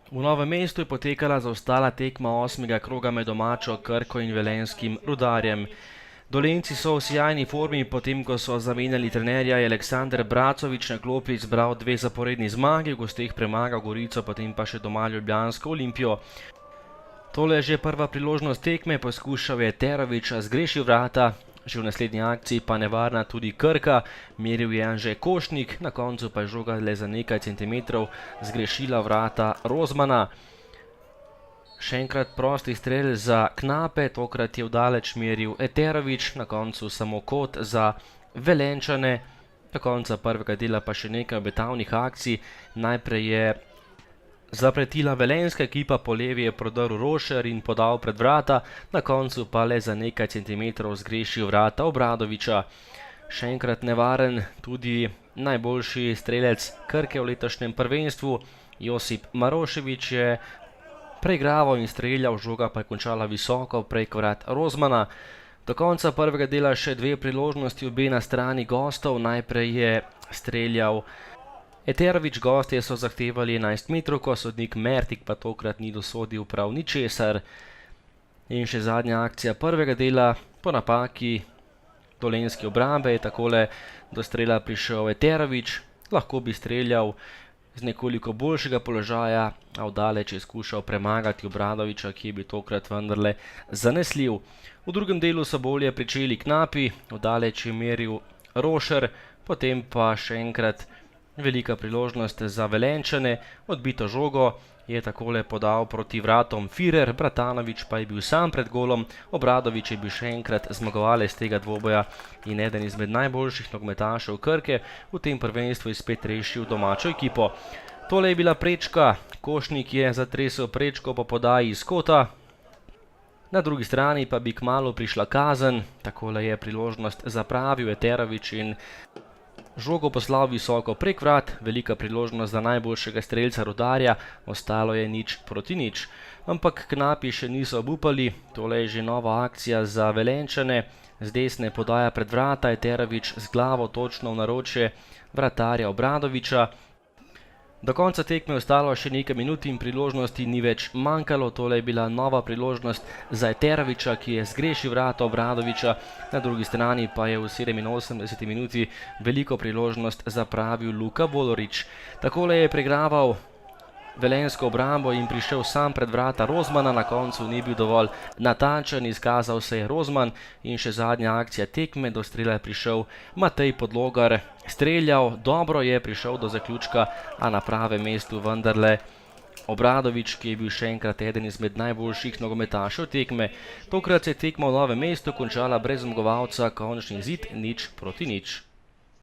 V Novem mestu je potekala zaostala tekma 8. kroga med domačo Krko in velenjskim Rudarjem. Dolenjci so v sijajni formi, potem ko so zamenjali trenerja, je Aleksander Bracovič na klopi izbral 2 zaporedni zmagi, v gosteh premagal Gorico, potem pa še doma ljubljansko Olimpijo. Tole je že prva priložnost tekme, poskušal je Terovič, a zgrešil vrata. Že v naslednji akciji pa nevarna tudi Krka, meril je Anže Košnik, na koncu pa je žoga le za nekaj centimetrov zgrešila vrata Rozmana. Še enkrat prosti strel za Knape, tokrat je vdaleč meril Eterovič, na koncu samo kot za Velenjčane. Do konca prvega dela pa še nekaj obetavnih akcij. Najprej je zapretila velenjska ekipa, po levi je prodrl Rošer in podal pred vrata, na koncu pa le za nekaj centimetrov zgrešil vrata Obradoviča. Še enkrat nevaren tudi najboljši strelec Krke v letošnjem prvenstvu, Josip Maroševič je preigraval in streljal, žoga pa je končala visoko prek vrat Rozmana. Do konca prvega dela še 2 priložnosti, obe na strani gostov. Najprej je streljal Eterovič, gostje so zahtevali 11 metrov, ko sodnik Mertik pa tokrat ni dosodil prav ničesar. In še zadnja akcija prvega dela, po napaki dolenjske obrambe je takole do strela prišel Eterovič, lahko bi streljal z nekoliko boljšega položaja, a vdaleč je skušal premagati Obradoviča, ki je bil tokrat vendarle zanesljiv. V drugem delu so bolje pričeli Knapi, vdaleč je meril Rošer, potem pa še enkrat velika priložnost za Velenjčane, odbito žogo je takole podal proti vratom Firer, Bratanovič pa je bil sam pred golom, Obradovič je bil še enkrat zmagovalec tega dvoboja in eden izmed najboljših nogometašev Krke, v tem prvenstvu je spet rešil domačo ekipo. Tole je bila prečka, Košnik je zatresel prečko po podaji iz kota, na drugi strani pa bi kmalu prišla kazen, takole je priložnost zapravil Eterovič in žogo poslal visoko prek vrat, velika priložnost za najboljšega strelca Rudarja, ostalo je 0:0. Ampak Knapi še niso obupali, tole je že nova akcija za Velenjčane, z desne podaja pred vrata, Eterovič z glavo točno v naročje vratarja Obradoviča. Do konca tekme je ostalo še nekaj minut in priložnosti ni več manjkalo, tole je bila nova priložnost za Eteroviča, ki je zgrešil vrata Obradoviča, na drugi strani pa je v 87. minuti veliko priložnost zapravil Luka Volorič. Takole je preigraval velenjsko obrambo in prišel sam pred vrata Rozmana, na koncu ni bil dovolj natančen, izkazal se je Rozman in še zadnja akcija tekme, do strela je prišel Matej Podlogar, streljal, dobro je prišel do zaključka, a na pravem mestu vendarle Obradovič, ki je bil še enkrat eden izmed najboljših nogometašev tekme. Tokrat se je tekma v Novem mestu končala brez zmagovalca, končni izid 0:0.